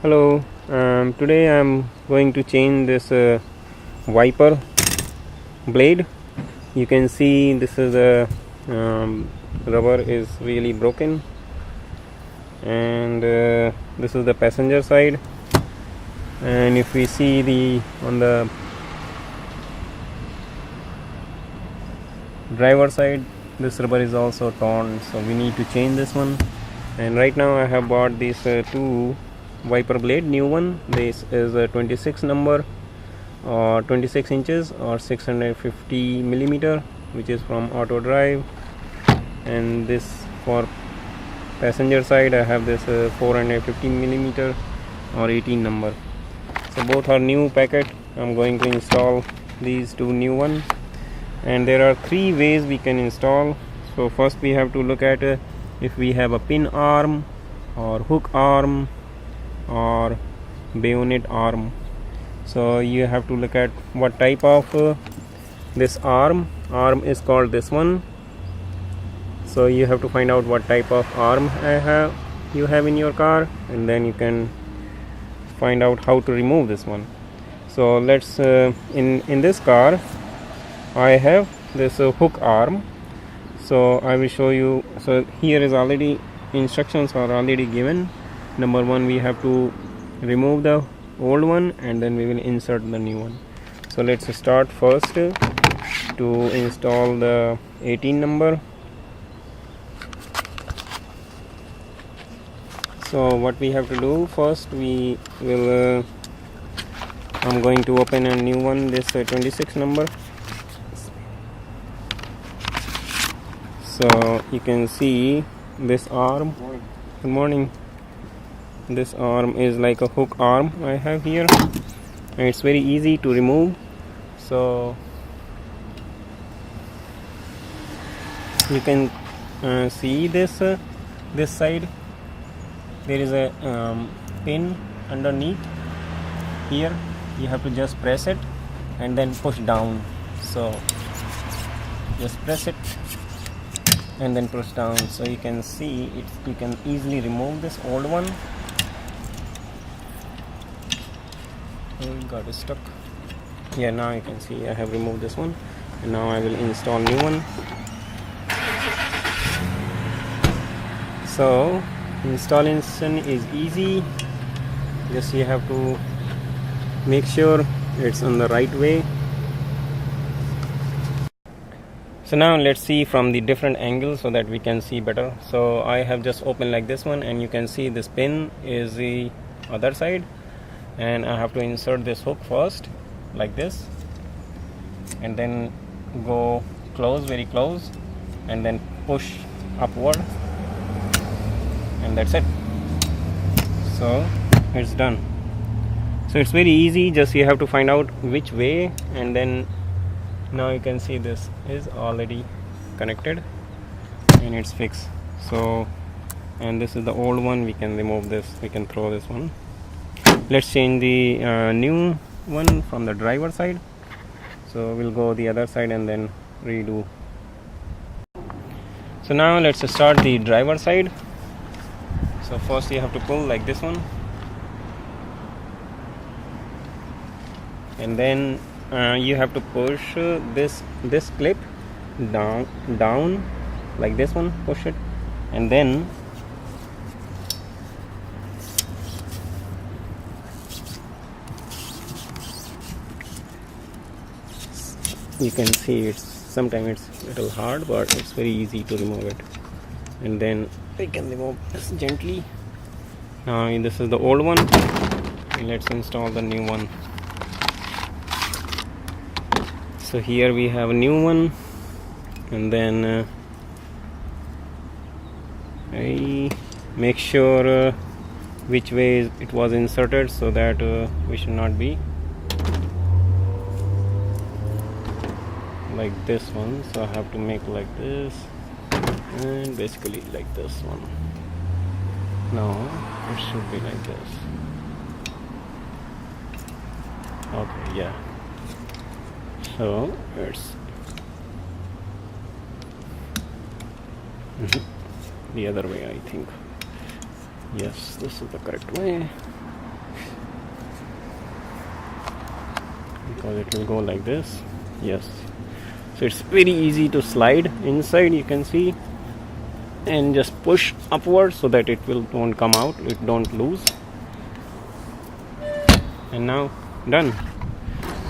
Hello, today I'm going to change this wiper blade. You can see this is a rubber is really broken, and this is the passenger side, and if we see the on the driver side, this rubber is also torn, so we need to change this one. And right now I have bought these two wiper blade, new one. This is a 26 number or 26 inches or 650 millimeter, which is from Auto Drive. And this for passenger side I have this 450 millimeter or 18 number. So both are new packet. I'm going to install these two new one, and there are three ways we can install. So first we have to look at if we have a pin arm or hook arm or bayonet arm. So you have to look at what type of this arm is called this one. So you have to find out what type of arm you have in your car, and then you can find out how to remove this one. So let's in this car I have this hook arm. So I will show you. So here is already instructions are already given. Number one, we have to remove the old one, and then we will insert the new one. So let's start first to install the 18 number. So what we have to do first, we will I'm going to open a new one, this 26 number. So you can see this arm. Good morning. This arm is like a hook arm I have here, and it's very easy to remove. So you can see this side there is a pin underneath here. You have to just press it and then push down. So just press it and then push down, so you can see it. You can easily remove this old one. It got stuck. Yeah, now you can see I have removed this one, and now I will install new one. So installation is easy. Just you have to make sure it's on the right way. So now let's see from the different angles so that we can see better. So I have just opened like this one, and you can see this pin is the other side, and I have to insert this hook first like this, and then go close, very close, and then push upward, and that's it. So it's done. So it's very easy, just you have to find out which way, and then now you can see this is already connected and it's fixed. So, and this is the old one. We can remove this, we can throw this one. Let's change the new one from the driver side. So we'll go the other side and then redo. So now let's start the driver side. So first you have to pull like this one, and then you have to push this clip down like this one. Push it, and then you can see sometimes it's a little hard, but it's very easy to remove it. And then we can remove this gently. Now this is the old one, and let's install the new one. So here we have a new one, and then I make sure which way it was inserted, so that we should not be like this one. So I have to make like this, and basically like this one. No, it should be like this. Okay, yeah. So it's the other way, I think. Yes, this is the correct way. because it will go like this. Yes, so it's very easy to slide inside, you can see, and just push upward so that it don't come out, it don't lose. And now done.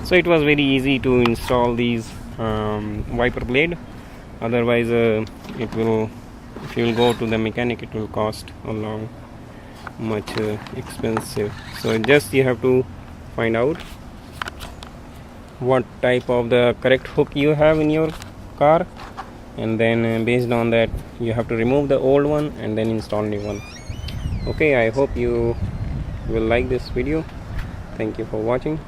So it was very easy to install these wiper blade. Otherwise it will, if you will go to the mechanic, it will cost a long much expensive. So just you have to find out what type of the correct hook you have in your car, and then based on that you have to remove the old one and then install new one. Okay, I hope you will like this video. Thank you for watching.